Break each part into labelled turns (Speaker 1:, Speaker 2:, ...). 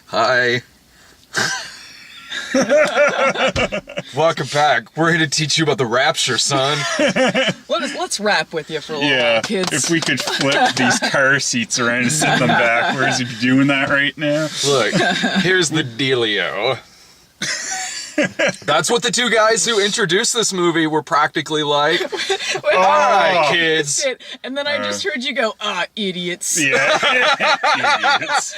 Speaker 1: Hi. Welcome back. We're here to teach you about the rapture, son.
Speaker 2: Let's rap with you for a little while, kids.
Speaker 3: If we could flip these car seats around and sit them backwards, you'd be doing that right now.
Speaker 1: Look, here's the dealio. That's what the two guys who introduced this movie were practically like. All right, kids.
Speaker 2: And then I just heard you go, idiots.
Speaker 3: Yeah. Idiots.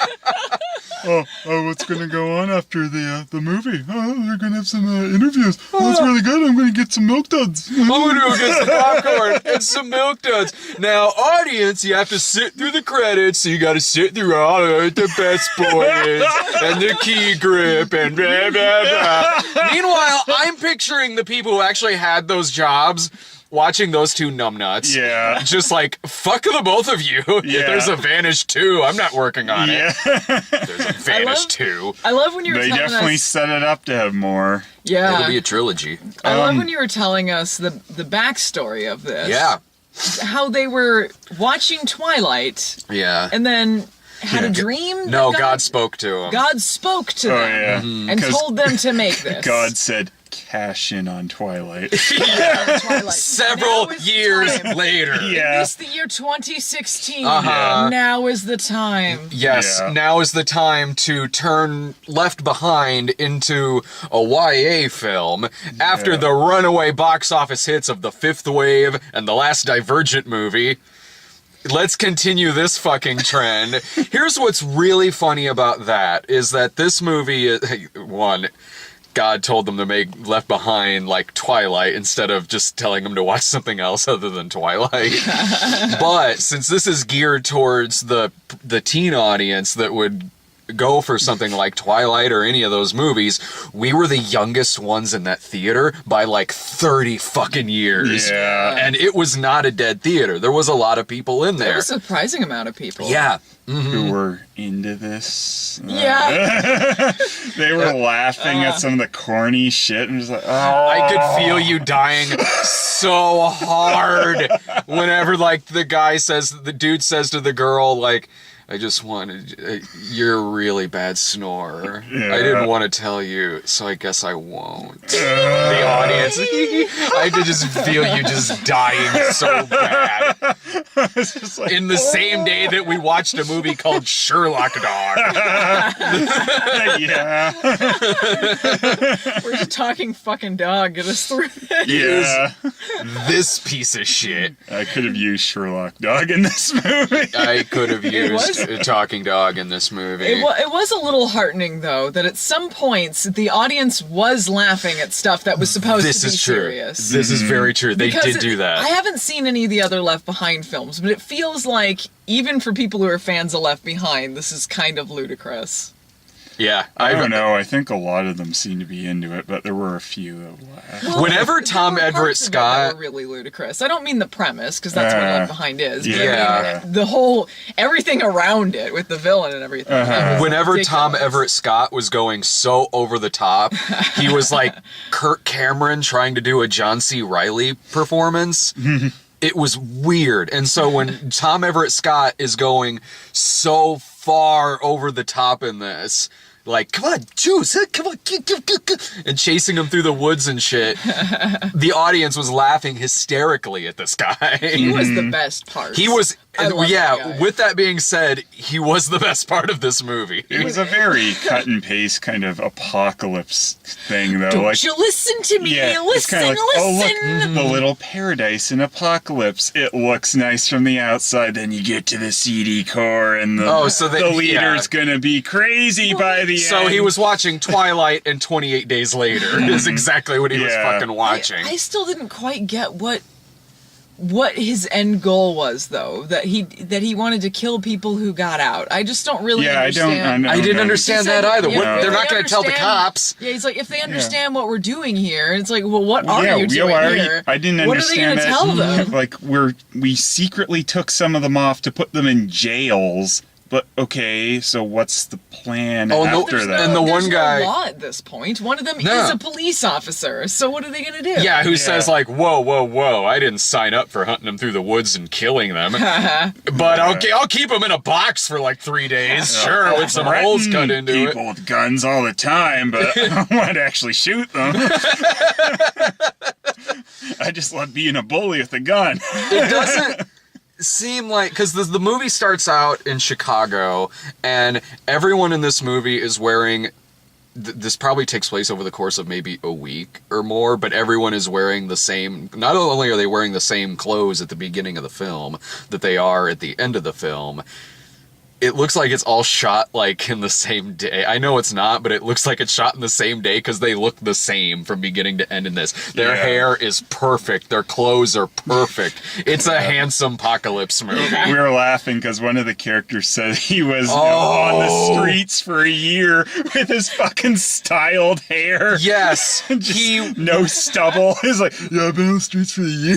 Speaker 3: What's gonna go on after the movie? Oh, they're gonna have some interviews. Oh, that's really good. I'm gonna get some milk duds.
Speaker 1: I'm gonna go get some popcorn and some milk duds. Now, audience, you have to sit through the credits, so you gotta sit through all of the best boys and the key grip and blah, blah, blah. Meanwhile, I'm picturing the people who actually had those jobs watching those two numbnuts.
Speaker 3: Yeah.
Speaker 1: Just like, fuck the both of you.
Speaker 3: Yeah.
Speaker 1: There's a Vanish 2. I'm not working on it. There's a Vanish 2.
Speaker 2: I love when you were
Speaker 3: They
Speaker 2: telling
Speaker 3: definitely
Speaker 2: us...
Speaker 3: set it up to have more.
Speaker 2: Yeah.
Speaker 1: It'll be a trilogy.
Speaker 2: I love when you were telling us the backstory of this.
Speaker 1: Yeah.
Speaker 2: How they were watching Twilight
Speaker 1: Yeah.
Speaker 2: and then had a dream?
Speaker 1: No,
Speaker 2: that
Speaker 1: God spoke to him.
Speaker 2: God spoke to them
Speaker 3: Yeah.
Speaker 2: and
Speaker 3: 'Cause
Speaker 2: told them to make this.
Speaker 3: God said, cash in on Twilight.
Speaker 2: Twilight.
Speaker 1: Several
Speaker 2: Now is the
Speaker 1: years
Speaker 2: time.
Speaker 1: later.
Speaker 3: Yeah.
Speaker 2: It's the year 2016.
Speaker 1: Uh-huh.
Speaker 2: Now is the time.
Speaker 1: Yes,
Speaker 3: Yeah.
Speaker 1: now is the time to turn Left Behind into a YA film after the runaway box office hits of The Fifth Wave and the last Divergent movie. Let's continue this fucking trend. Here's what's really funny about that, is that this movie, one, God told them to make Left Behind like Twilight instead of just telling them to watch something else other than Twilight. But since this is geared towards the teen audience that would go for something like Twilight or any of those movies, we were the youngest ones in that theater by like 30 fucking years.
Speaker 3: Yeah.
Speaker 1: And it was not a dead theater. There was a lot of people in
Speaker 2: There
Speaker 1: there.
Speaker 2: was a surprising amount of people.
Speaker 1: Yeah.
Speaker 3: Who were into this.
Speaker 2: Yeah.
Speaker 3: They were laughing at some of the corny shit and just like, oh.
Speaker 1: I could feel you dying so hard whenever, like, the dude says to the girl, like, I just wanted, you're a really bad snorer.
Speaker 3: Yeah.
Speaker 1: I didn't want to tell you, so I guess I won't. The audience, I could just feel you just dying so bad.
Speaker 3: It's just like,
Speaker 1: In the same day that we watched a movie called Sherlock Dog.
Speaker 3: yeah.
Speaker 2: We're just talking fucking dog. Get us through this.
Speaker 3: Yeah.
Speaker 1: This piece of shit.
Speaker 3: I could have used Sherlock Dog in this movie.
Speaker 1: I could have used
Speaker 2: was-
Speaker 1: a talking dog in this movie.
Speaker 2: It was a little heartening, though, that at some points the audience was laughing at stuff that was supposed
Speaker 1: This
Speaker 2: to be
Speaker 1: is true.
Speaker 2: serious.
Speaker 1: This is very true. They
Speaker 2: Because
Speaker 1: did do that.
Speaker 2: I haven't seen any of the other Left Behind films, but it feels like, even for people who are fans of Left Behind, this is kind of ludicrous.
Speaker 1: Yeah.
Speaker 3: I don't know. I think a lot of them seem to be into it, but there were a few that laughed.
Speaker 2: Well,
Speaker 1: Whenever
Speaker 2: there
Speaker 1: Tom
Speaker 2: were
Speaker 1: Everett
Speaker 2: parts of it that
Speaker 1: Scott-
Speaker 2: were really ludicrous. I don't mean the premise, because that's what Left Behind is. But
Speaker 1: Yeah.
Speaker 2: I mean, the whole, everything around it with the villain and everything. It was
Speaker 1: Whenever Tom
Speaker 2: ridiculous.
Speaker 1: Everett Scott was going so over the top, he was like Kirk Cameron trying to do a John C. Reilly performance. It was weird. And so when Tom Everett Scott is going so far over the top in this, like, come on, Juice, come on, and chasing him through the woods and shit, the audience was laughing hysterically at this guy.
Speaker 2: He was the best part.
Speaker 1: He was,
Speaker 2: I love that
Speaker 1: yeah,
Speaker 2: guy.
Speaker 1: with that being said, he was the best part of this movie.
Speaker 3: It was a very cut and paste kind of apocalypse thing, though.
Speaker 2: Don't
Speaker 3: like,
Speaker 2: you listen to me?
Speaker 3: yeah, it's
Speaker 2: Listen,
Speaker 3: kind of like,
Speaker 2: listen.
Speaker 3: oh look, the little paradise in apocalypse. It looks nice from the outside, then you get to the seedy core, and the leader's gonna be crazy by the end.
Speaker 1: So he was watching Twilight and 28 Days Later is exactly what he was
Speaker 3: Yeah.
Speaker 1: fucking watching.
Speaker 2: I still didn't quite get what his end goal was, though. That he wanted to kill people who got out. I just don't really understand.
Speaker 1: I didn't understand that either.
Speaker 2: Yeah,
Speaker 1: They're
Speaker 2: if
Speaker 1: not
Speaker 2: they
Speaker 1: going to tell the
Speaker 2: understand-
Speaker 1: cops.
Speaker 2: Yeah, he's like, if they understand what we're doing here, and it's like, well, what are you doing
Speaker 3: why are
Speaker 2: here?
Speaker 3: I didn't
Speaker 2: what are they
Speaker 3: understand
Speaker 2: gonna
Speaker 3: that.
Speaker 2: tell them?
Speaker 3: Like we secretly took some of them off to put them in jails. But okay, so what's the plan
Speaker 1: Oh, no,
Speaker 3: after that?
Speaker 1: and the one
Speaker 2: There's
Speaker 1: guy-
Speaker 2: no law at this point. One of them
Speaker 1: No.
Speaker 2: is a police officer. So what are they gonna do?
Speaker 1: Yeah, who
Speaker 3: Yeah.
Speaker 1: says like, whoa, whoa, whoa, I didn't sign up for hunting them through the woods and killing them. But I'll keep them in a box for like 3 days, sure, with some holes cut into it.
Speaker 3: people with guns all the time, but I don't want to actually shoot them. I just love being a bully with a gun.
Speaker 1: It doesn't seem like, because the movie starts out in Chicago, and everyone in this movie is wearing, this probably takes place over the course of maybe a week or more, but everyone is wearing the same, not only are they wearing the same clothes at the beginning of the film that they are at the end of the film. It looks like it's all shot like in the same day. I know it's not, but it looks like it's shot in the same day because they look the same from beginning to end in this. Their
Speaker 3: Yeah.
Speaker 1: hair is perfect. Their clothes are perfect. It's a handsome apocalypse movie.
Speaker 3: We were laughing because one of the characters said he was on
Speaker 1: Oh.
Speaker 3: the streets for a year with his fucking styled hair.
Speaker 1: Yes,
Speaker 3: Just no stubble. He's like, yeah, I've been on the streets for a year.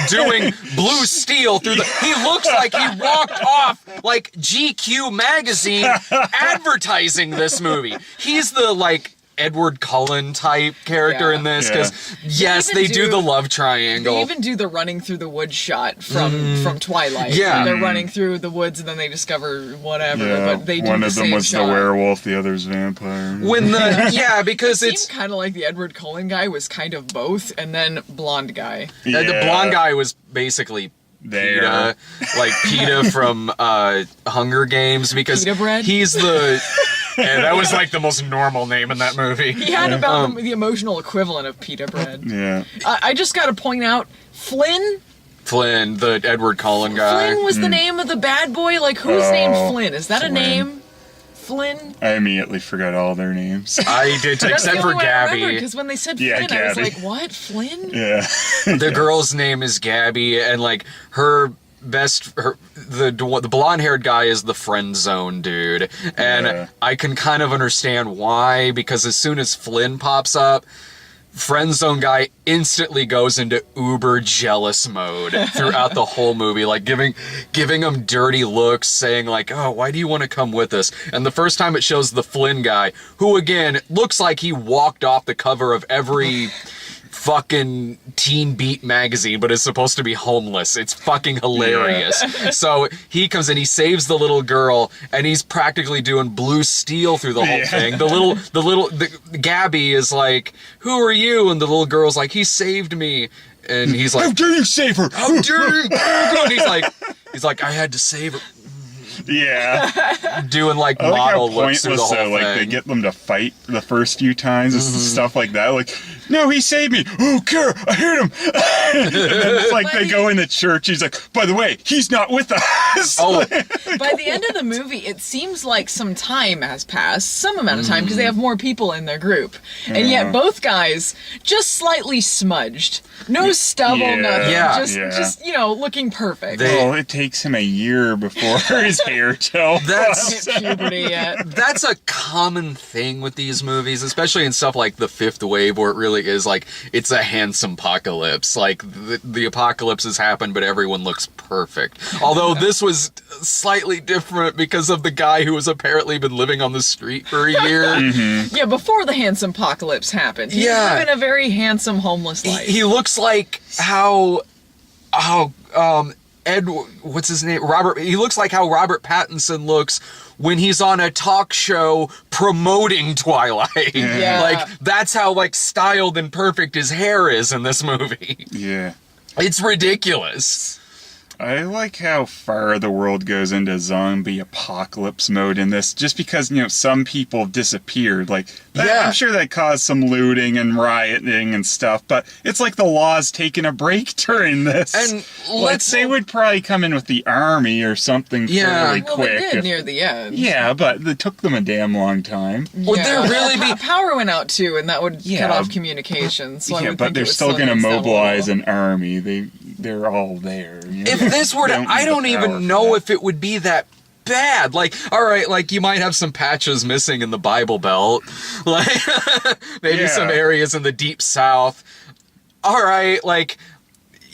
Speaker 1: doing Blue Steel through the. He looks like he walked off like GQ magazine advertising this movie. He's the like Edward Cullen type character
Speaker 2: Yeah.
Speaker 1: in this
Speaker 3: Yeah.
Speaker 1: because yes,
Speaker 2: They
Speaker 1: they
Speaker 2: even
Speaker 1: do
Speaker 2: do-
Speaker 1: the love triangle.
Speaker 2: They even do the running through the woods shot from Twilight.
Speaker 1: Yeah.
Speaker 2: They're running through the woods and then they discover whatever.
Speaker 3: Yeah,
Speaker 2: But they do
Speaker 3: one
Speaker 2: the
Speaker 3: of them
Speaker 2: same
Speaker 3: was
Speaker 2: shot.
Speaker 3: the werewolf, the other's vampire.
Speaker 1: When the because
Speaker 2: Seemed
Speaker 1: it's
Speaker 2: kind of like the Edward Cullen guy was kind of both, and then blonde guy.
Speaker 1: the
Speaker 3: Yeah.
Speaker 1: blonde guy was basically
Speaker 3: There.
Speaker 1: PETA, like PETA from Hunger Games because
Speaker 2: Pita bread?
Speaker 1: he's the. And that was like the most normal name in that movie.
Speaker 2: He had about the emotional equivalent of pita bread.
Speaker 3: Yeah.
Speaker 2: I just got to point out, Flynn.
Speaker 1: Flynn, the Edward Cullen guy.
Speaker 2: Flynn was the name of the bad boy. Like, who's
Speaker 3: Oh,
Speaker 2: named Flynn? Is that
Speaker 3: Flynn.
Speaker 2: a name? Flynn.
Speaker 3: I immediately forgot all their names.
Speaker 1: I did,
Speaker 2: That's
Speaker 1: except
Speaker 2: the
Speaker 1: for
Speaker 2: only one I remember,
Speaker 1: Gabby.
Speaker 2: because when they said
Speaker 3: Yeah,
Speaker 2: Flynn, I was
Speaker 3: Gabby.
Speaker 2: like, what? Flynn?
Speaker 3: Yeah.
Speaker 1: The girl's name is Gabby, and like the blonde haired guy is the friend zone dude, and
Speaker 3: Yeah.
Speaker 1: I can kind of understand why, because as soon as Flynn pops up, friend zone guy instantly goes into uber jealous mode throughout the whole movie, like giving him dirty looks, saying like, oh, why do you want to come with us? And the first time it shows the Flynn guy, who again looks like he walked off the cover of every fucking Teen Beat magazine, but is supposed to be homeless. It's fucking hilarious. So he comes in, he saves the little girl, and he's practically doing Blue Steel through the whole
Speaker 3: Yeah.
Speaker 1: thing. The Gabby is like, who are you? And the little girl's like, he saved me. And he's
Speaker 3: How
Speaker 1: like,
Speaker 3: dare you save her?
Speaker 1: how dare you? And he's like, I had to save her.
Speaker 3: Yeah.
Speaker 1: Doing like
Speaker 3: I like how
Speaker 1: model looks through the
Speaker 3: pointless
Speaker 1: whole
Speaker 3: though.
Speaker 1: thing.
Speaker 3: Like they get them to fight the first few times and stuff like that. Like, no, he saved me. Oh, Kara, I hit him. And then it's like they go in the church. He's like, by the way, he's not with us.
Speaker 1: Oh,
Speaker 2: By the end of the movie, it seems like some time has passed, some amount of time, because they have more people in their group. And yet both guys just slightly smudged. No stubble,
Speaker 3: Yeah.
Speaker 2: nothing.
Speaker 1: Yeah.
Speaker 2: Just, looking perfect.
Speaker 1: They-
Speaker 3: It takes him a year before his hair gel.
Speaker 1: That's
Speaker 2: Hit puberty yet.
Speaker 1: that's a common thing with these movies, especially in stuff like The Fifth Wave, where it really is like it's a handsome apocalypse. Like the apocalypse has happened, but everyone looks perfect. Although this was slightly different because of the guy who has apparently been living on the street for a year.
Speaker 2: Yeah, before the handsome apocalypse happened. He's
Speaker 1: Yeah.
Speaker 2: living a very handsome homeless life.
Speaker 1: He looks like how Ed, what's his name? Robert. He looks like how Robert Pattinson looks when he's on a talk show promoting Twilight.
Speaker 2: Yeah.
Speaker 1: Like that's how like styled and perfect his hair is in this movie.
Speaker 3: Yeah.
Speaker 1: It's ridiculous.
Speaker 3: I like how far the world goes into zombie apocalypse mode in this, just because, some people disappeared. Like,
Speaker 1: Yeah.
Speaker 3: I'm sure that caused some looting and rioting and stuff, but it's like the law's taking a break during this.
Speaker 1: And
Speaker 3: they would probably come in with the army or something
Speaker 1: Yeah.
Speaker 3: fairly
Speaker 2: well,
Speaker 3: quick.
Speaker 2: they did
Speaker 3: if-
Speaker 2: near the end.
Speaker 3: yeah, but it took them a damn long time.
Speaker 1: Would there really be-
Speaker 2: Power went out too, and that would cut
Speaker 3: Yeah.
Speaker 2: off communications. So I
Speaker 3: yeah,
Speaker 2: would
Speaker 3: but
Speaker 2: think it
Speaker 3: they're
Speaker 2: would
Speaker 3: still
Speaker 2: slow
Speaker 3: going to
Speaker 2: things down a
Speaker 3: mobilize
Speaker 2: little.
Speaker 3: an army. They're all there.
Speaker 1: If this were to,
Speaker 3: Don't
Speaker 1: I
Speaker 3: need the
Speaker 1: don't
Speaker 3: power
Speaker 1: even
Speaker 3: for
Speaker 1: know
Speaker 3: that.
Speaker 1: if it would be that bad. Like, all right, like you might have some patches missing in the Bible Belt, like maybe
Speaker 3: Yeah.
Speaker 1: some areas in the Deep South. All right, like,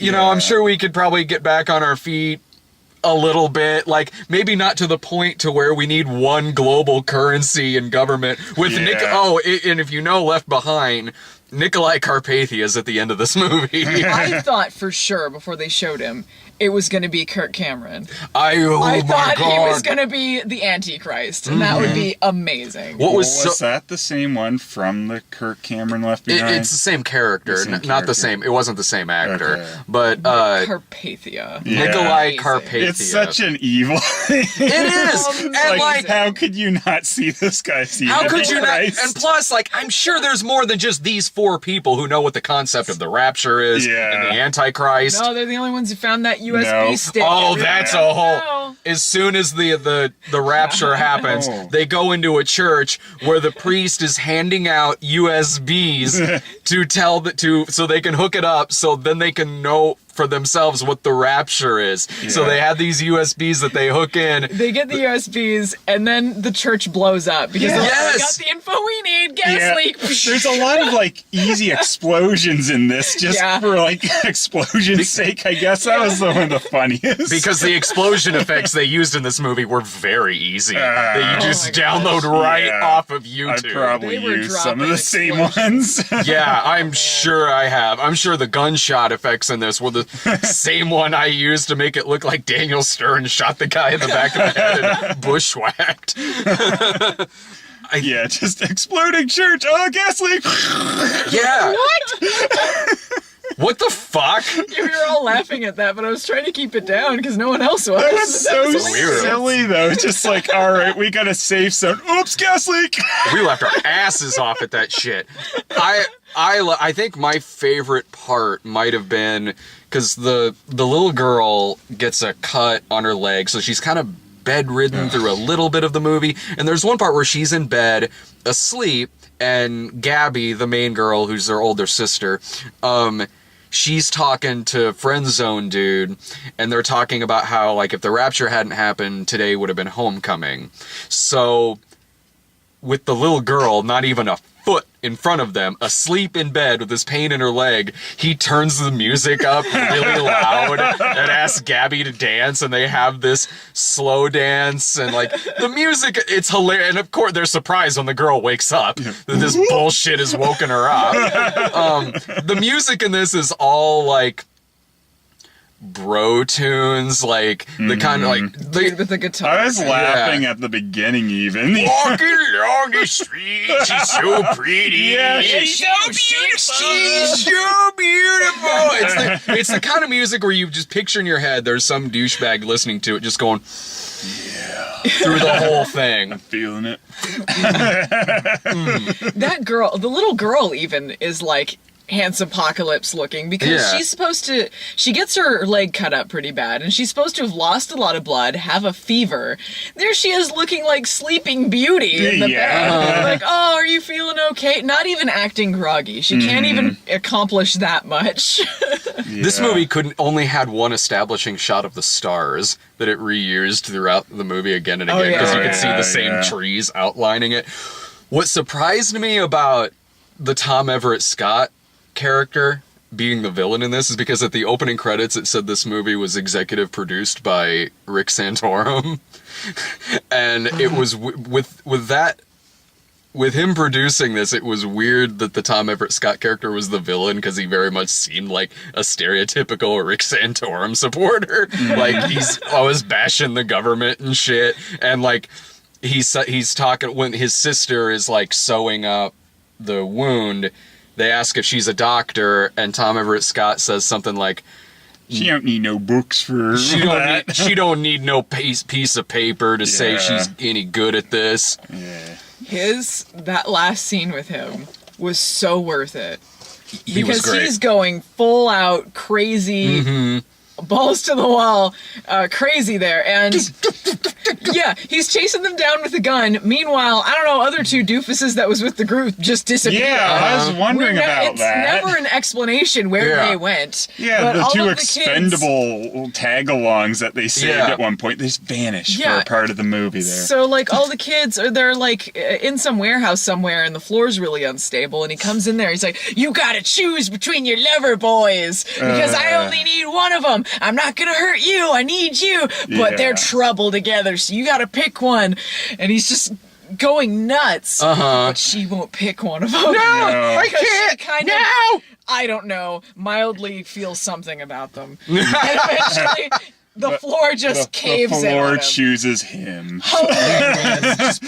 Speaker 1: I'm
Speaker 3: Yeah.
Speaker 1: sure we could probably get back on our feet a little bit, like maybe not to the point to where we need one global currency and government with
Speaker 3: Yeah.
Speaker 1: and if you know Left Behind, Nikolai Carpathia is at the end of this movie.
Speaker 2: I thought for sure before they showed him it was going to be Kirk Cameron.
Speaker 1: I
Speaker 2: I thought
Speaker 1: God.
Speaker 2: he was going to be the Antichrist, and that would be amazing.
Speaker 1: What was
Speaker 3: was
Speaker 1: so
Speaker 3: that the same one from the Kirk Cameron Left Behind?
Speaker 1: it's the same character,
Speaker 3: The same
Speaker 1: not the
Speaker 3: character.
Speaker 1: same. It wasn't the same actor,
Speaker 3: Okay.
Speaker 1: but
Speaker 2: Carpathia.
Speaker 3: Yeah.
Speaker 1: Nikolai
Speaker 2: Amazing.
Speaker 1: Carpathia.
Speaker 3: It's such an evil thing.
Speaker 1: It is, and like
Speaker 3: how could you not see this guy? See
Speaker 1: how could you not?
Speaker 3: Christ?
Speaker 1: And plus, like, I'm sure there's more than just these 4 people who know what the concept of the rapture is
Speaker 3: Yeah.
Speaker 1: and the Antichrist.
Speaker 2: No, they're the only ones who found that USB
Speaker 3: No.
Speaker 2: stick.
Speaker 1: Oh,
Speaker 2: Everyone
Speaker 1: that's
Speaker 2: else
Speaker 1: a whole.
Speaker 2: know.
Speaker 1: As soon as the rapture happens,
Speaker 3: Oh.
Speaker 1: they go into a church where the priest is handing out USBs to tell so they can hook it up, so then they can know for themselves what the rapture is. So
Speaker 3: Yeah.
Speaker 1: they have these USBs that they hook in.
Speaker 2: They get the USBs, and then the church blows up because they're like,
Speaker 1: Yes!
Speaker 2: we got the info we need. Gas
Speaker 3: Yeah,
Speaker 2: leak.
Speaker 3: there's a lot of like easy explosions in this, just
Speaker 2: Yeah.
Speaker 3: for like explosion's sake. I guess that was one of the funniest.
Speaker 1: Because the explosion effects they used in this movie were very easy. That you just
Speaker 2: my
Speaker 1: download
Speaker 2: gosh.
Speaker 1: right
Speaker 3: Yeah.
Speaker 1: off of
Speaker 3: I'd
Speaker 1: YouTube.
Speaker 3: probably
Speaker 2: They were
Speaker 3: use some of
Speaker 2: dropping
Speaker 3: the same
Speaker 2: explosions.
Speaker 3: ones.
Speaker 1: Yeah, I'm sure I have. I'm sure the gunshot effects in this were the same one I used to make it look like Daniel Stern shot the guy in the back of the head and bushwhacked.
Speaker 3: Yeah, just exploding church. Oh, gas leak.
Speaker 1: Yeah.
Speaker 2: What?
Speaker 1: What the fuck?
Speaker 2: We were all laughing at that, but I was trying to keep it down because no one else was.
Speaker 3: That was so
Speaker 2: hilarious.
Speaker 3: silly, though. Just like, all right, we got a safe zone. Oops, gas leak.
Speaker 1: We laughed our asses off at that shit. I think my favorite part might have been because the little girl gets a cut on her leg, so she's kind of bedridden through a little bit of the movie. And there's one part where she's in bed asleep, and Gabby, the main girl, who's their older sister, she's talking to Friend Zone dude, and they're talking about how, like, if the rapture hadn't happened, today would have been homecoming. So, with the little girl not even a foot in front of them, asleep in bed with this pain in her leg, he turns the music up really loud and asks Gabby to dance, and they have this slow dance, and like the music, it's hilarious. And of course they're surprised when the girl wakes up that this bullshit has woken her up. The music in this is all like bro tunes, like the kind of like
Speaker 2: Dude with the guitar.
Speaker 3: I was laughing at the beginning, even.
Speaker 1: walking along the street, she's so pretty.
Speaker 3: Yeah,
Speaker 1: she's so beautiful. She's so beautiful. It's the kind of music where you just picture in your head there's some douchebag listening to it, just going through the whole thing.
Speaker 3: Feeling it.
Speaker 2: That girl, the little girl even, is like handsome apocalypse looking because
Speaker 1: Yeah.
Speaker 2: she gets her leg cut up pretty bad, and she's supposed to have lost a lot of blood, have a fever. There she is looking like Sleeping Beauty in the
Speaker 3: Yeah.
Speaker 2: bed. Like, oh, are you feeling okay? Not even acting groggy. She can't even accomplish that much.
Speaker 1: This movie only had one establishing shot of the stars that it reused throughout the movie again and again, because you could see the same trees outlining it. What surprised me about the Tom Everett Scott character being the villain in this is because at the opening credits it said this movie was executive produced by Rick Santorum. And it was with him producing this, it was weird that the Tom Everett Scott character was the villain, because he very much seemed like a stereotypical Rick Santorum supporter. Like, he's always bashing the government and shit. And like, he's talking when his sister is like sewing up the wound. They ask if she's a doctor, and Tom Everett Scott says something like,
Speaker 3: She don't need no books for that.
Speaker 1: she don't need no piece of paper to say
Speaker 3: Yeah.
Speaker 1: she's any good at this.
Speaker 3: Yeah.
Speaker 2: That last scene with him was so worth it.
Speaker 1: He was
Speaker 2: Because
Speaker 1: great.
Speaker 2: he's going full out crazy, balls to the wall, crazy there. And Yeah, he's chasing them down with a gun. Meanwhile, I don't know, other two doofuses that was with the group just disappeared.
Speaker 3: Yeah, I was wondering about
Speaker 2: it's
Speaker 3: that.
Speaker 2: never an explanation where
Speaker 1: Yeah.
Speaker 2: they went.
Speaker 3: Yeah,
Speaker 2: but
Speaker 3: the
Speaker 2: all
Speaker 3: two
Speaker 2: of
Speaker 3: expendable tag-alongs that they saved
Speaker 1: Yeah.
Speaker 3: at one point, they just vanish
Speaker 2: Yeah.
Speaker 3: for a part of the movie there.
Speaker 2: So, like, all the kids are they're like in some warehouse somewhere, and the floor's really unstable. And he comes in there. He's like, "You gotta choose between your lover boys because I only need one of them. I'm not gonna hurt you. I need you, but they're
Speaker 3: Yeah.
Speaker 2: trouble together. So you gotta pick one." And he's just going nuts. But she won't pick one of them.
Speaker 3: No.
Speaker 1: I
Speaker 2: Because she
Speaker 1: can't.
Speaker 2: kind of,
Speaker 1: No.
Speaker 2: I don't know, mildly feels something about them. And eventually, the floor just caves
Speaker 3: the
Speaker 2: in on
Speaker 3: floor
Speaker 2: him.
Speaker 3: chooses him.
Speaker 2: Hilarious.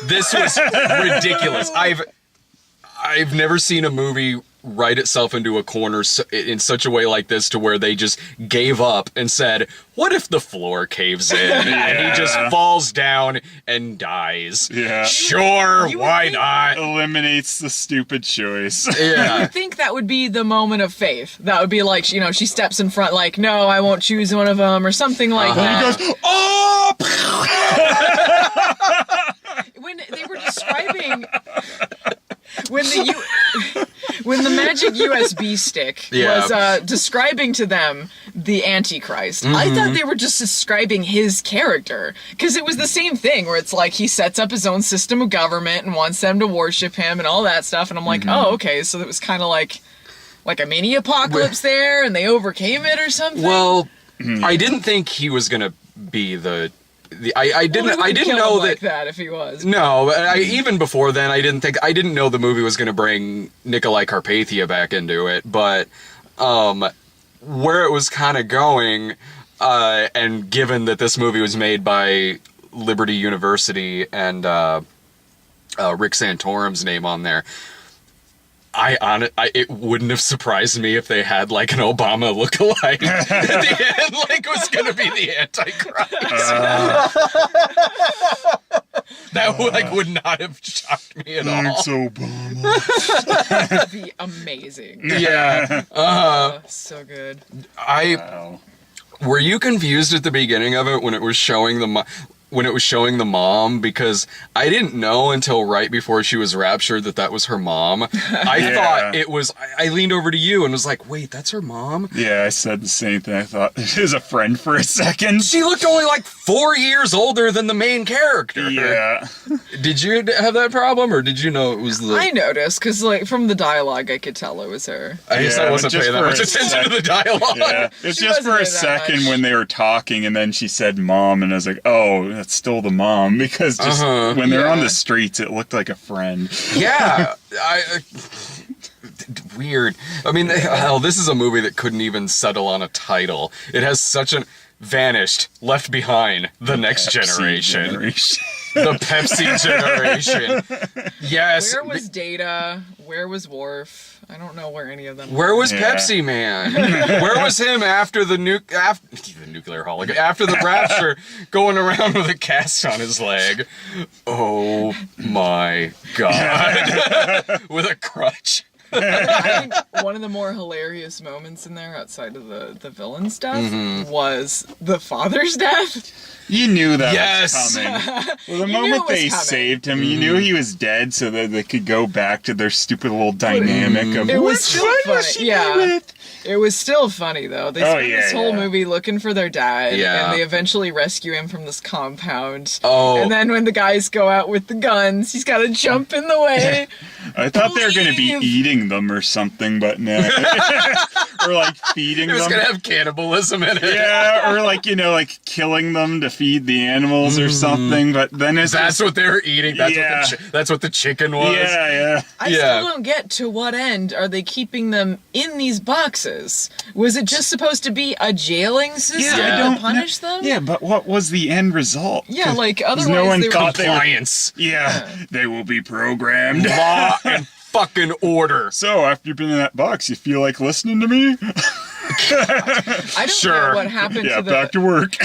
Speaker 1: This was ridiculous. I've never seen a movie write itself into a corner in such a way like this to where they just gave up and said, what if the floor caves in and he just falls down and dies?
Speaker 3: Yeah.
Speaker 1: Sure,
Speaker 2: You would
Speaker 1: why
Speaker 2: think-
Speaker 1: not?
Speaker 3: Eliminates the stupid choice.
Speaker 2: I
Speaker 1: Yeah.
Speaker 2: think that would be the moment of faith. That would be like, you know, she steps in front like, no, I won't choose one of them or something like that.
Speaker 3: He goes, oh!
Speaker 2: When they were describing when the magic USB stick
Speaker 1: Yeah.
Speaker 2: was describing to them the Antichrist, I thought they were just describing his character, because it was the same thing where it's like he sets up his own system of government and wants them to worship him and all that stuff, and I'm like, oh, okay, so it was kind of like a mini apocalypse there, and they overcame it or something.
Speaker 1: Well, I didn't think he was gonna be I didn't know
Speaker 2: like
Speaker 1: that.
Speaker 2: that if he was.
Speaker 1: No, even before then, I didn't know the movie was going to bring Nikolai Carpathia back into it. But where it was kind of going, and given that this movie was made by Liberty University and Rick Santorum's name on there, it wouldn't have surprised me if they had like an Obama lookalike at the end, like was going to be the Antichrist. That would not have shocked me at all.
Speaker 3: Thanks, Obama.
Speaker 2: That'd be amazing.
Speaker 1: Yeah.
Speaker 2: So good.
Speaker 3: Wow.
Speaker 1: Were you confused at the beginning of it when it was showing the mom? Because I didn't know until right before she was raptured that was her mom. I
Speaker 3: Yeah.
Speaker 1: thought it was. I leaned over to you and was like, "Wait, that's her mom?"
Speaker 3: Yeah, I said the same thing. I thought it was a friend for a second.
Speaker 1: She looked only like 4 years older than the main character.
Speaker 3: Yeah.
Speaker 1: Did you have that problem, or did you know it was the?
Speaker 2: I noticed, because like from the dialogue, I could tell it was her.
Speaker 1: I guess I
Speaker 3: Yeah,
Speaker 1: wasn't
Speaker 3: just
Speaker 1: paying that
Speaker 3: for
Speaker 1: much
Speaker 3: a
Speaker 1: attention to the
Speaker 3: sec.
Speaker 1: dialogue.
Speaker 3: Yeah. It's
Speaker 2: She
Speaker 3: just
Speaker 2: wasn't
Speaker 3: for a
Speaker 2: there that
Speaker 3: second
Speaker 2: much.
Speaker 3: when they were talking, and then she said mom, and I was like, oh, that's still the mom. Because just when they're on
Speaker 2: Yeah.
Speaker 3: the streets, it looked like a friend.
Speaker 1: Yeah, weird. I mean, hell, this is a movie that couldn't even settle on a title. It has such an vanished, left behind, the next generation, the Pepsi generation. Yes.
Speaker 2: Where was Data? Where was Worf? I don't know where any of them.
Speaker 1: Where was
Speaker 3: Yeah.
Speaker 1: Pepsi Man? Where was him after the nuclear holocaust? After the rapture, going around with a cast on his leg. Oh my god! With a crutch.
Speaker 2: I think one of the more hilarious moments in there, outside of the villain stuff, was the father's death.
Speaker 3: You knew that
Speaker 1: Yes.
Speaker 3: was coming. Well, the
Speaker 2: knew
Speaker 3: moment
Speaker 2: it was
Speaker 3: they
Speaker 2: coming.
Speaker 3: saved him, you knew he was dead, so that they could go back to their stupid little dynamic of
Speaker 2: It was
Speaker 3: which
Speaker 2: still
Speaker 3: one
Speaker 2: funny.
Speaker 3: was she
Speaker 2: Yeah.
Speaker 3: with?
Speaker 2: It was still funny though. They
Speaker 3: Oh,
Speaker 2: spent
Speaker 3: yeah,
Speaker 2: this whole
Speaker 3: yeah.
Speaker 2: movie looking for their dad,
Speaker 1: Yeah.
Speaker 2: and they eventually rescue him from this compound.
Speaker 1: Oh.
Speaker 2: And then when the guys go out with the guns, he's got to jump in the way.
Speaker 3: I thought they were going to be
Speaker 2: Leave.
Speaker 3: eating them or something, but no. Or like feeding
Speaker 1: It was
Speaker 3: them.
Speaker 1: gonna have cannibalism in it.
Speaker 3: Yeah, or like, like killing them to feed the animals or something, but then it's
Speaker 1: That's what they were eating.
Speaker 3: Yeah.
Speaker 1: That's what the chicken was.
Speaker 3: yeah.
Speaker 2: I
Speaker 1: Yeah.
Speaker 2: still don't get to what end are they keeping them in these boxes? Was it just supposed to be a jailing system
Speaker 1: I
Speaker 2: to
Speaker 1: don't
Speaker 2: punish them?
Speaker 3: Yeah, but what was the end result?
Speaker 2: Yeah, like
Speaker 3: 'Cause
Speaker 2: otherwise
Speaker 3: no one
Speaker 2: they were
Speaker 3: thought they were.
Speaker 1: Compliance,
Speaker 3: Yeah, they will be programmed.
Speaker 1: law, and fucking order.
Speaker 3: So after you've been in that box, you feel like listening to me?
Speaker 2: I don't
Speaker 1: Sure.
Speaker 2: know what happened
Speaker 3: Yeah,
Speaker 2: to the
Speaker 3: back to work.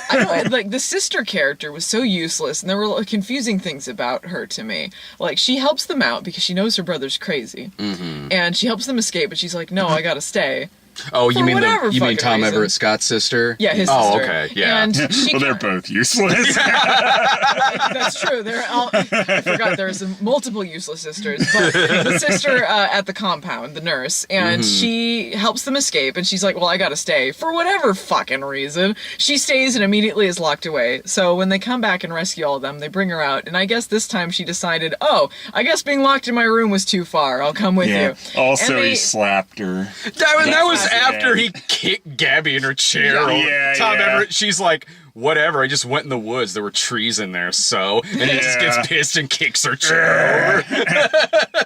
Speaker 2: I don't like the sister character was so useless, and there were confusing things about her to me. Like she helps them out because she knows her brother's crazy, and she helps them escape, but she's like, "No, I gotta stay."
Speaker 1: Oh, you
Speaker 2: For
Speaker 1: mean
Speaker 2: whatever
Speaker 1: you mean
Speaker 2: fucking
Speaker 1: Tom
Speaker 2: reason.
Speaker 1: Everett Scott's sister?
Speaker 2: Yeah, his
Speaker 1: Oh,
Speaker 2: sister.
Speaker 1: okay, yeah.
Speaker 2: And she
Speaker 3: Well, they're both useless.
Speaker 2: That's true. I forgot there's multiple useless sisters, but the sister at the compound, the nurse, and she helps them escape, and she's like, well, I gotta stay. For whatever fucking reason, she stays and immediately is locked away. So when they come back and rescue all of them, they bring her out, and I guess this time she decided, oh, I guess being locked in my room was too far. I'll come with
Speaker 3: Yeah.
Speaker 2: you.
Speaker 3: Also,
Speaker 2: And
Speaker 3: he
Speaker 2: they-
Speaker 3: slapped her.
Speaker 1: That was
Speaker 3: Yeah.
Speaker 1: after he kicked Gabby in her chair.
Speaker 3: Yeah,
Speaker 1: Tom
Speaker 3: yeah.
Speaker 1: Everett, she's like, whatever, I just went in the woods. There were trees in there, so. And he just
Speaker 3: Yeah.
Speaker 1: gets pissed and kicks her chair over.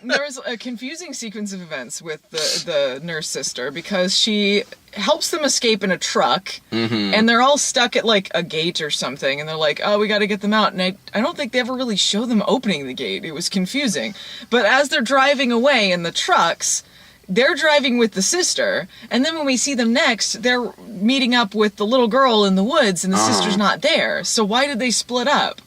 Speaker 2: There was a confusing sequence of events with the nurse sister because she helps them escape in a truck and they're all stuck at like a gate or something and they're like, oh, we got to get them out. And I don't think they ever really show them opening the gate. It was confusing. But as they're driving away in the trucks, they're driving with the sister, and then when we see them next, they're meeting up with the little girl in the woods, and the sister's not there. So why did they split up?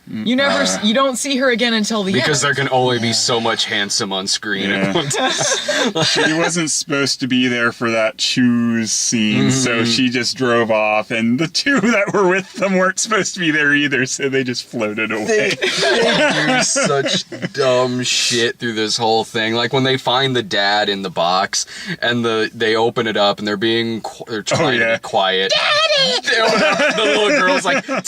Speaker 2: You don't see her again until the
Speaker 1: Because
Speaker 2: end.
Speaker 1: there can only be so much handsome on screen
Speaker 3: Yeah.
Speaker 1: at one time.
Speaker 3: She wasn't supposed to be there for that choose scene, so she just drove off, and the two that were with them weren't supposed to be there either, so they just floated away.
Speaker 1: They do such dumb shit through this whole thing. Like when they find the dad in the box and they open it up and they're trying to be quiet. Daddy! The little girl's like, Daddy!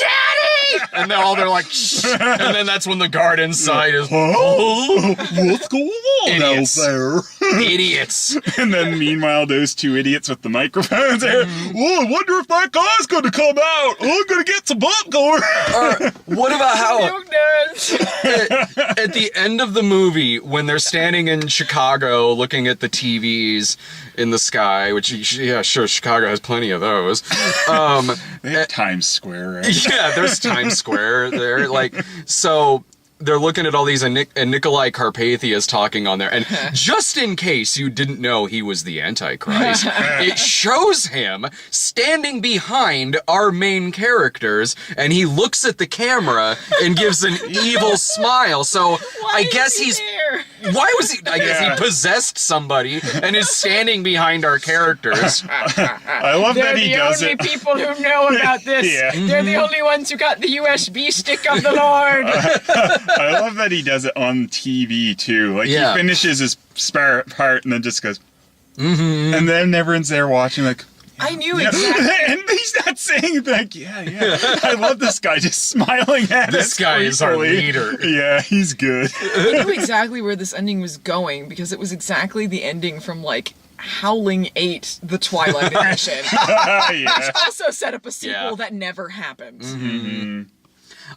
Speaker 1: And then they're like, shh. And then that's when the guard inside is,
Speaker 3: What's going on
Speaker 1: Idiots.
Speaker 3: out there?
Speaker 1: idiots.
Speaker 3: And then meanwhile, those two idiots with the microphones are, oh, I wonder if that guy's going to come out. Oh, I'm going to get some popcorn.
Speaker 1: Or what about how
Speaker 2: Milk duds.
Speaker 1: at the end of the movie, when they're standing in Chicago looking at the TVs in the sky, which, yeah, sure, Chicago has plenty of those.
Speaker 3: They have Times Square, right?
Speaker 1: Yeah, there's Times Square there. Like, so they're looking at all these, and Nikolai Carpathia is talking on there. And just in case you didn't know he was the Antichrist, it shows him standing behind our main characters, and he looks at the camera and gives an evil smile. So I guess he's.
Speaker 2: there.
Speaker 1: Why was he? I guess
Speaker 3: Yeah.
Speaker 1: he possessed somebody and is standing behind our characters.
Speaker 3: I love
Speaker 2: They're
Speaker 3: that he
Speaker 2: the
Speaker 3: does
Speaker 2: only
Speaker 3: it.
Speaker 2: people who know about this.
Speaker 3: Yeah.
Speaker 2: They're the only ones who got the USB stick of the Lord.
Speaker 3: I love that he does it on TV too. Like
Speaker 1: Yeah.
Speaker 3: he finishes his part and then just goes, and then everyone's there watching like,
Speaker 2: I knew
Speaker 3: yeah.
Speaker 2: exactly.
Speaker 3: And he's not saying like, yeah. I love this guy just smiling at us.
Speaker 1: This guy is our
Speaker 3: creepily.
Speaker 1: leader.
Speaker 3: Yeah, he's good.
Speaker 2: I knew exactly where this ending was going because it was exactly the ending from like Howling 8, the Twilight Edition.
Speaker 3: Yeah.
Speaker 2: Also set up a sequel
Speaker 1: Yeah.
Speaker 2: that never happened.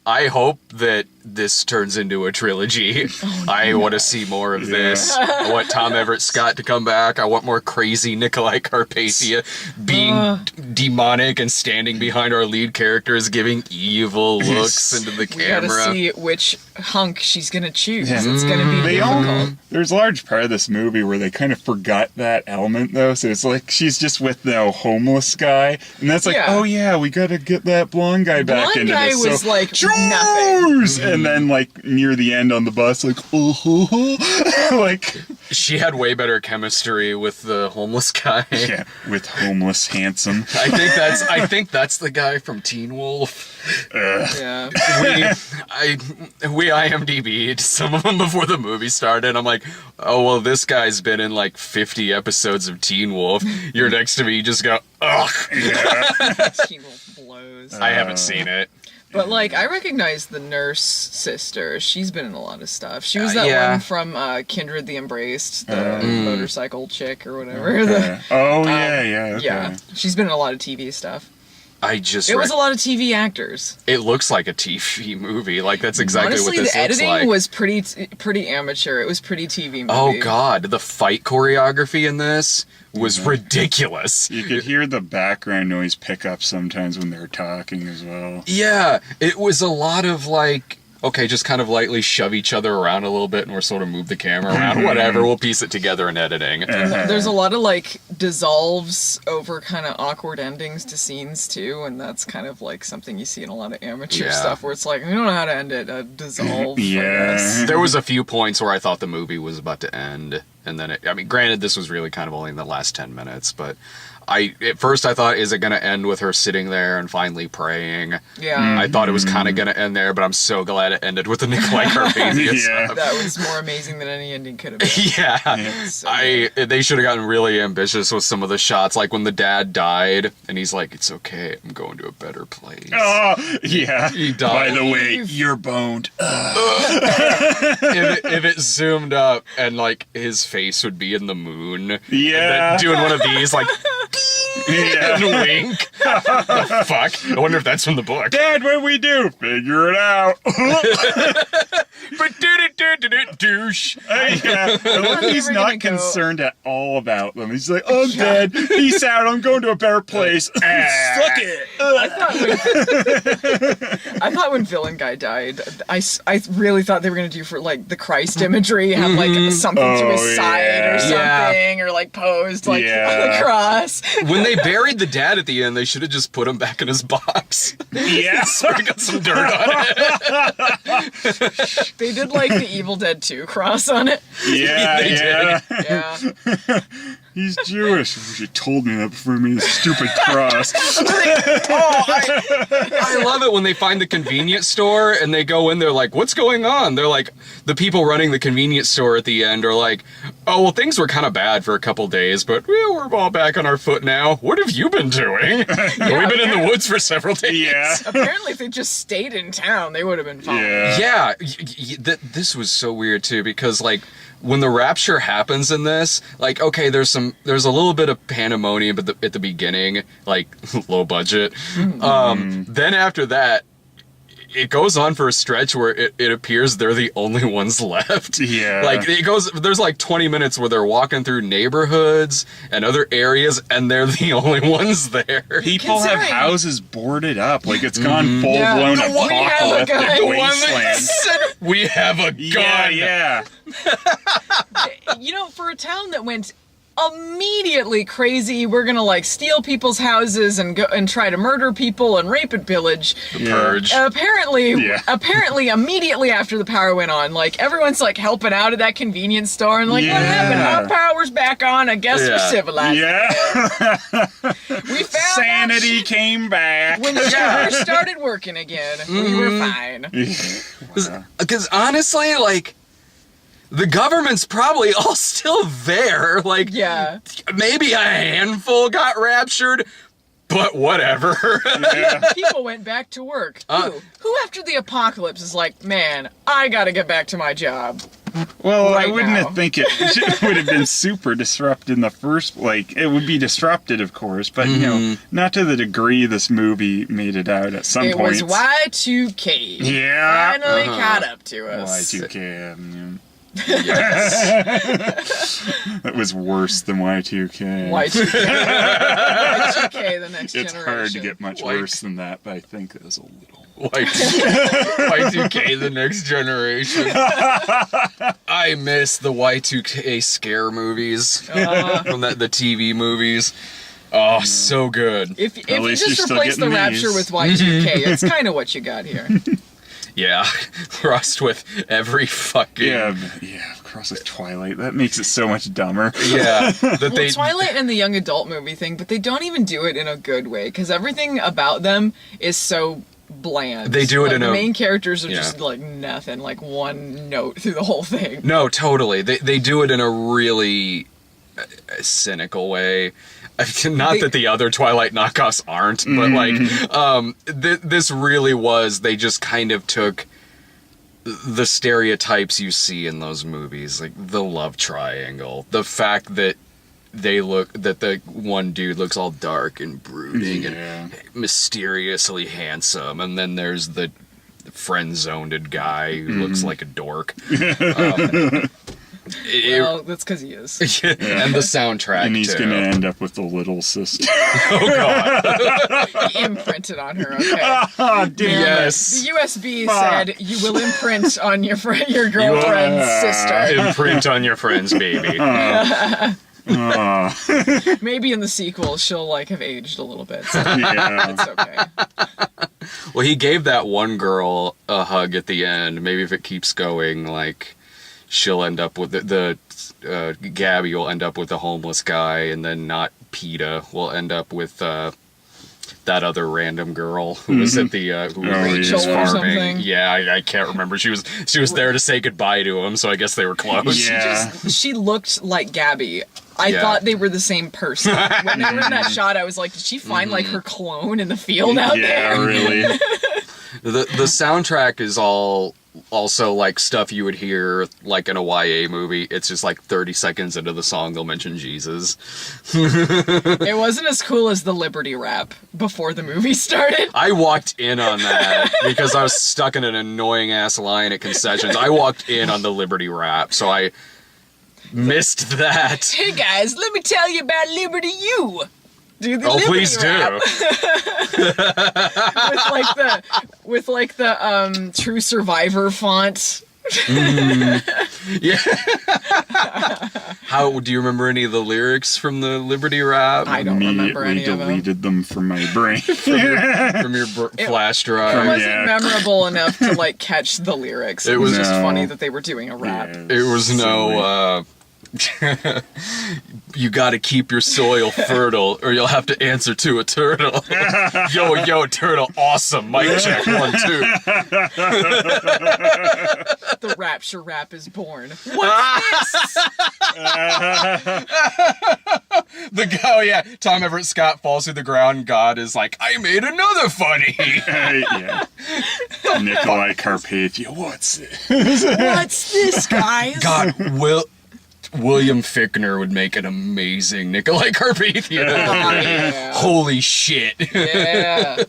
Speaker 1: I hope that this turns into a trilogy. I want to see more of this. I want Tom Everett Scott to come back. I want more crazy Nikolai Carpathia being demonic and standing behind our lead characters, giving evil looks into the
Speaker 2: We gotta
Speaker 1: camera.
Speaker 2: see which hunk she's gonna choose.
Speaker 3: Yeah.
Speaker 2: It's gonna be
Speaker 3: They
Speaker 2: difficult.
Speaker 3: There's a large part of this movie where they kind of forgot that element, though. So it's like she's just with the homeless guy, and that's like,
Speaker 2: Yeah.
Speaker 3: oh yeah, we got to get that blonde guy back
Speaker 2: Blonde
Speaker 3: into
Speaker 2: guy
Speaker 3: this.
Speaker 2: was
Speaker 3: so,
Speaker 2: like
Speaker 3: Choose!
Speaker 2: nothing.
Speaker 3: And then like near the end on the bus, like, like,
Speaker 1: She had way better chemistry with the homeless guy.
Speaker 3: yeah, with homeless handsome.
Speaker 1: I think that's the guy from Teen Wolf.
Speaker 2: Yeah.
Speaker 1: We IMDb'd some of them before the movie started. I'm like, oh well, this guy's been in like 50 episodes of Teen Wolf. You're next to me, you just go, ugh.
Speaker 2: Teen Wolf blows.
Speaker 1: I haven't seen it.
Speaker 2: But like, I recognize the nurse sister. She's been in a lot of stuff. She was that
Speaker 1: yeah.
Speaker 2: one from Kindred the Embraced, the motorcycle chick or whatever. The-
Speaker 3: Oh yeah, okay.
Speaker 2: yeah, she's been in a lot of TV stuff.
Speaker 1: I just
Speaker 2: It was a lot of TV actors.
Speaker 1: it looks like a TV movie. Like that's exactly
Speaker 2: Honestly,
Speaker 1: what this
Speaker 2: the
Speaker 1: looks
Speaker 2: editing
Speaker 1: like.
Speaker 2: was pretty amateur. It was pretty TV movie.
Speaker 1: Oh god, the fight choreography in this was ridiculous.
Speaker 3: You could hear the background noise pick up sometimes when they're talking as well.
Speaker 1: Yeah, it was a lot of like, okay, just kind of lightly shove each other around a little bit and we'll sort of move the camera around, whatever, we'll piece it together in editing.
Speaker 2: There's a lot of like dissolves over kind of awkward endings to scenes too, and that's kind of like something you see in a lot of amateur
Speaker 1: Yeah.
Speaker 2: stuff where it's like, we don't know how to end it. Dissolve. I
Speaker 3: Yeah.
Speaker 2: guess.
Speaker 1: There was a few points where I thought the movie was about to end. And then, I mean, granted, this was really kind of only in the last 10 minutes, but at first I thought, is it going to end with her sitting there and finally praying?
Speaker 2: Yeah.
Speaker 1: I thought it was kind of going to end there, but I'm so glad it ended with the Nikolai Karpathian
Speaker 3: Yeah.
Speaker 1: stuff.
Speaker 2: That was more amazing than any ending could have been.
Speaker 1: Yeah.
Speaker 2: So
Speaker 1: They should have gotten really ambitious with some of the shots, like when the dad died, and he's like, "It's okay, I'm going to a better place."
Speaker 3: Oh, yeah.
Speaker 1: He
Speaker 3: By
Speaker 1: died.
Speaker 3: the way, you're boned.
Speaker 1: If it zoomed up and like his face would be in the moon, and
Speaker 3: Yeah.
Speaker 1: then doing one of these like and
Speaker 3: Yeah.
Speaker 1: wink. The fuck? I wonder if that's from the book.
Speaker 3: Dad, what do we do? Figure it out.
Speaker 1: But douche.
Speaker 3: Yeah. I love he's
Speaker 2: Never
Speaker 3: not
Speaker 2: gonna go.
Speaker 3: concerned at all about them. He's like, I'm dead. Peace out. I'm going to a better place. Fuck it.
Speaker 2: I thought when Villain Guy died, I really thought they were gonna do for like the Christ imagery, have like something to his
Speaker 3: Oh,
Speaker 2: side or
Speaker 3: yeah.
Speaker 2: something, or like posed like on
Speaker 3: Yeah.
Speaker 2: the cross.
Speaker 1: When they buried the dad at the end, they should have just put him back in his box.
Speaker 3: Yeah.
Speaker 1: Sprinkled some dirt on it.
Speaker 2: They did like the Evil Dead 2 cross on it.
Speaker 3: Yeah.
Speaker 1: They
Speaker 3: Yeah.
Speaker 2: Yeah.
Speaker 3: He's Jewish. I wish you told me that before I made a stupid cross.
Speaker 1: I love it when they find the convenience store and they go in there like, what's going on? They're like, the people running the convenience store at the end are like, oh, well, things were kind of bad for a couple days, but we're all back on our foot now. What have you been doing? We've been in the woods for several days.
Speaker 3: Yeah.
Speaker 2: Apparently, if they just stayed in town, they would have been fine.
Speaker 3: Yeah.
Speaker 1: Yeah, this was so weird too, because like when the rapture happens in this, like, okay, there's a little bit of pandemonium at the beginning, like low budget. Then after that, it goes on for a stretch where it appears they're the only ones left.
Speaker 3: Yeah.
Speaker 1: Like there's like 20 minutes where they're walking through neighborhoods and other areas and they're the only ones there.
Speaker 3: People have
Speaker 2: Considering-
Speaker 3: houses boarded up. Like it's gone full blown
Speaker 2: The one-
Speaker 3: apocalyptic
Speaker 2: yeah, the
Speaker 1: one that
Speaker 3: wasteland.
Speaker 1: said, we have a gun.
Speaker 3: Yeah.
Speaker 2: You know, for a town that went immediately crazy, we're gonna like steal people's houses and go and try to murder people and rape and pillage.
Speaker 1: Purge.
Speaker 2: Apparently,
Speaker 3: Yeah.
Speaker 2: immediately after the power went on, like everyone's like helping out at that convenience store and like, what happened?
Speaker 3: Yeah.
Speaker 2: Our power's back on. I guess we're
Speaker 1: Yeah.
Speaker 2: civilized.
Speaker 3: Yeah.
Speaker 2: We found
Speaker 3: Sanity came back.
Speaker 2: when sugar started working again. We were fine.
Speaker 1: Because honestly, like, the government's probably all still there. Like,
Speaker 2: Yeah.
Speaker 1: maybe a handful got raptured, but whatever.
Speaker 2: People went back to work. Who after the apocalypse is like, man, I gotta get back to my job.
Speaker 3: Well,
Speaker 2: Right
Speaker 3: I wouldn't
Speaker 2: now.
Speaker 3: think it would have been super disrupted in the first. Like it would be disrupted, of course, but you know, not to the degree this movie made it out at some
Speaker 2: It
Speaker 3: points.
Speaker 2: was Y2K.
Speaker 3: Yeah.
Speaker 2: Finally caught up to us.
Speaker 3: Y2K.
Speaker 1: Yes.
Speaker 3: That was worse than Y2K.
Speaker 2: Y2K. Y2K, the next
Speaker 3: It's
Speaker 2: generation.
Speaker 3: hard to get much
Speaker 1: Like-
Speaker 3: worse than that, but I think it was a little.
Speaker 1: Y2K, the next generation. I miss the Y2K scare movies from the TV movies. Oh, so good.
Speaker 2: If you
Speaker 3: least you're
Speaker 2: just
Speaker 3: still
Speaker 2: replace the
Speaker 3: getting
Speaker 2: Rapture
Speaker 3: these.
Speaker 2: with Y2K, it's kind of what you got here.
Speaker 1: Yeah, crossed with every fucking
Speaker 3: Yeah, cross with Twilight. That makes it so much dumber.
Speaker 1: yeah. That
Speaker 2: Well,
Speaker 1: they
Speaker 2: Twilight and the young adult movie thing, but they don't even do it in a good way because everything about them is so bland.
Speaker 1: They do it
Speaker 2: like,
Speaker 1: in
Speaker 2: the
Speaker 1: a-
Speaker 2: main characters are
Speaker 1: yeah.
Speaker 2: just like nothing, like one note through the whole thing.
Speaker 1: No, totally. They do it in a really cynical way. Not that the other Twilight knockoffs aren't, but like this really was. They just kind of took the stereotypes you see in those movies, like the love triangle, the fact that the one dude looks all dark and brooding and mysteriously handsome, and then there's the friend-zoned guy who looks like a dork.
Speaker 2: Well, that's because he is.
Speaker 1: And the soundtrack
Speaker 3: And he's
Speaker 1: too.
Speaker 3: gonna end up with the little sister.
Speaker 1: Oh god.
Speaker 2: He imprinted on her. Okay.
Speaker 3: Oh, damn.
Speaker 1: Yes.
Speaker 2: The USB said you will imprint on your girlfriend's sister.
Speaker 1: Imprint on your friend's baby.
Speaker 2: Maybe in the sequel she'll like have aged a little bit. So
Speaker 3: Yeah.
Speaker 2: it's okay.
Speaker 1: Well, he gave that one girl a hug at the end. Maybe if it keeps going, like, she'll end up with Gabby will end up with a homeless guy, and then not PETA will end up with that other random girl who was at the who was
Speaker 2: Rachel or
Speaker 1: farming.
Speaker 2: something.
Speaker 1: Yeah, I can't remember. She was there to say goodbye to him, so I guess they were close.
Speaker 3: Yeah.
Speaker 2: She looked like Gabby. I
Speaker 1: Yeah.
Speaker 2: thought they were the same person. When they were in that shot, I was like, did she find like her clone in the field out
Speaker 3: Yeah,
Speaker 2: there?
Speaker 3: really.
Speaker 1: The soundtrack is all also like stuff you would hear like in a YA movie. It's just like 30 seconds into the song they'll mention Jesus.
Speaker 2: It wasn't as cool as the Liberty rap before the movie started.
Speaker 1: I walked in on that because I was stuck in an annoying ass line at concessions. I walked in on the Liberty rap, so I missed that.
Speaker 2: Hey guys, let me tell you about Liberty U. Do the Liberty
Speaker 1: Please
Speaker 2: rap.
Speaker 1: do.
Speaker 2: with the True Survivor font.
Speaker 1: Yeah. How do you remember any of the lyrics from the Liberty rap?
Speaker 2: I don't remember any of them.
Speaker 3: deleted them from my brain.
Speaker 1: From your flash
Speaker 2: It
Speaker 1: drive.
Speaker 2: wasn't
Speaker 3: Yeah.
Speaker 2: memorable enough to like catch the lyrics. It was just
Speaker 3: No.
Speaker 2: funny that they were doing a rap.
Speaker 3: Yeah,
Speaker 1: It was no, you gotta keep your soil fertile or you'll have to answer to a turtle. Yo, turtle, awesome. Mic check, 1, 2.
Speaker 2: The Rapture rap is born.
Speaker 1: Tom Everett Scott falls through the ground. God is like, I made another funny.
Speaker 3: yeah. Nikolai Carpathia, what's it?
Speaker 2: What's this, guys?
Speaker 1: God, William Fickner would make an amazing Nikolai Carpathia.
Speaker 2: Yeah.
Speaker 1: Holy shit.
Speaker 2: Yeah.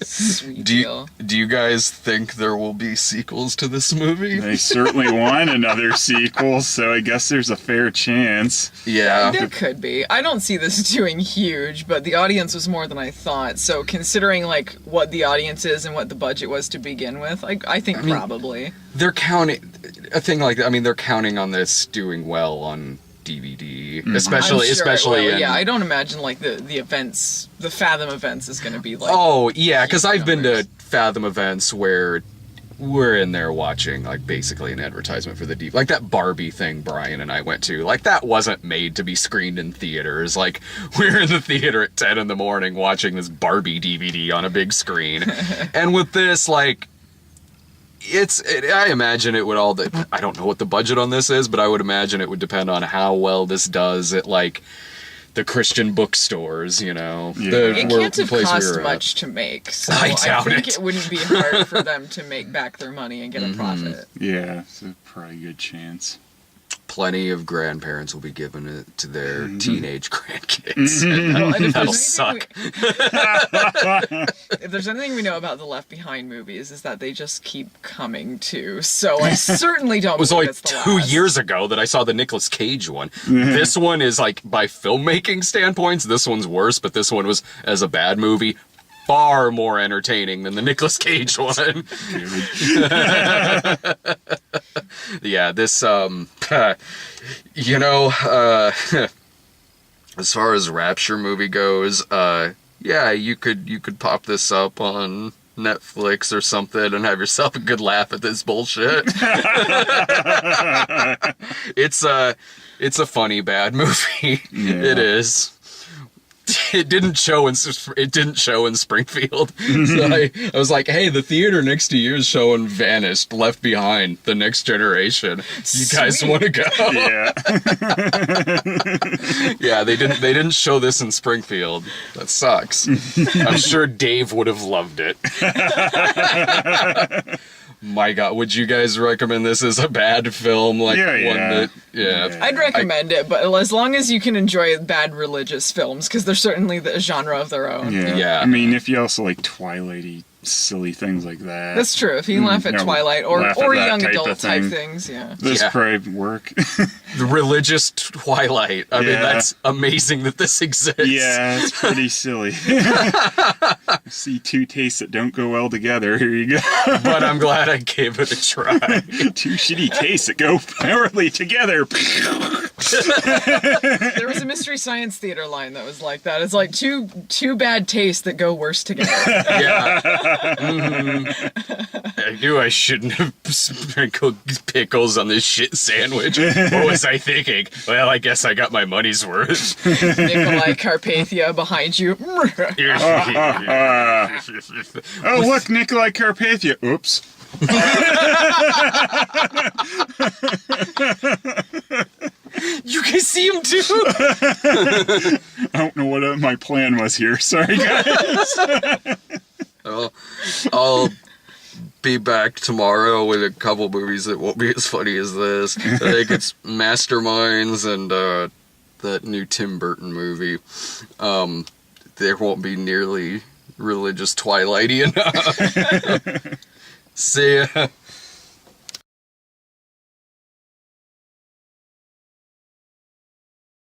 Speaker 2: Sweet deal.
Speaker 1: Do you guys think there will be sequels to this movie?
Speaker 3: They certainly want another sequel, so I guess there's a fair chance.
Speaker 1: Yeah.
Speaker 2: There could be. I don't see this doing huge, but the audience was more than I thought. So considering like what the audience is and what the budget was to begin with, I think probably.
Speaker 1: They're counting a thing like that. I mean, they're counting on this doing well on DVD, especially
Speaker 2: I'm sure it will.
Speaker 1: in,
Speaker 2: Yeah, I don't imagine like the events, the Fathom events is going to be like.
Speaker 1: Oh yeah, because
Speaker 2: huge
Speaker 1: I've been to
Speaker 2: numbers.
Speaker 1: Fathom events where we're in there watching like basically an advertisement for the DVD, like that Barbie thing Brian and I went to. Like that wasn't made to be screened in theaters. Like we're in the theater at 10 in the morning watching this Barbie DVD on a big screen, and with this like. I imagine it would all. I don't know what the budget on this is, but I would imagine it would depend on how well this does at like the Christian bookstores. You know,
Speaker 3: Yeah.
Speaker 2: It can't have cost much to make, so
Speaker 1: I doubt
Speaker 2: think
Speaker 1: it.
Speaker 2: it wouldn't be hard for them to make back their money and get a profit.
Speaker 3: Yeah, so probably a good chance.
Speaker 1: Plenty of grandparents will be giving it to their teenage grandkids.
Speaker 2: Well, and if
Speaker 1: That'll
Speaker 2: there's
Speaker 1: suck.
Speaker 2: If there's anything we know about the Left Behind movies, is that they just keep coming too. So I certainly don't.
Speaker 1: It was
Speaker 2: believe
Speaker 1: only
Speaker 2: it's the
Speaker 1: 2
Speaker 2: last.
Speaker 1: years ago that I saw the Nicolas Cage one. This one is like, by filmmaking standpoints, this one's worse, but this one was, as a bad movie, far more entertaining than the Nicolas Cage one. Yeah, this, you know, as far as Rapture movie goes, yeah, you could pop this up on Netflix or something and have yourself a good laugh at this bullshit. It's a funny bad movie.
Speaker 3: Yeah.
Speaker 1: It is. It didn't show in Springfield. So I was like, hey, the theater next to you is showing Vanished, Left Behind, The Next Generation. You guys
Speaker 2: Sweet.
Speaker 1: want to go?
Speaker 3: Yeah.
Speaker 1: Yeah, they didn't show this in Springfield. That sucks. I'm sure Dave would have loved it. My God, would you guys recommend this as a bad film? Like
Speaker 3: Yeah,
Speaker 1: one
Speaker 3: yeah.
Speaker 1: that, yeah.
Speaker 2: I'd recommend it, but as long as you can enjoy bad religious films, because they're certainly the genre of their own.
Speaker 3: Yeah.
Speaker 1: Yeah.
Speaker 3: I mean, if you also like Twilighty, silly things like that.
Speaker 2: That's true. If you can laugh at
Speaker 3: Yeah,
Speaker 2: Twilight or
Speaker 3: laugh at that
Speaker 2: young
Speaker 3: type of
Speaker 2: adult type
Speaker 3: thing.
Speaker 2: things, yeah.
Speaker 3: This
Speaker 1: Yeah.
Speaker 3: probably work.
Speaker 1: The religious Twilight. I mean,
Speaker 3: Yeah.
Speaker 1: that's amazing that this exists.
Speaker 3: Yeah, it's pretty silly. See two tastes that don't go well together. Here you go.
Speaker 1: But I'm glad I gave it a try.
Speaker 3: Two shitty tastes that go poorly together.
Speaker 2: There was a Mystery Science Theater line that was like that. It's like two bad tastes that go worse together.
Speaker 1: Yeah. I knew I shouldn't have sprinkled pickles on this shit sandwich. What was I thinking? Well, I guess I got my money's worth.
Speaker 2: Nikolai Carpathia behind you.
Speaker 3: Oh, look, Nikolai Carpathia. Oops.
Speaker 1: You can see him too.
Speaker 3: I don't know what my plan was here. Sorry, guys.
Speaker 1: I'll be back tomorrow with a couple movies that won't be as funny as this. I think it's Masterminds and that new Tim Burton movie. There won't be nearly religious Twilighty enough. See ya.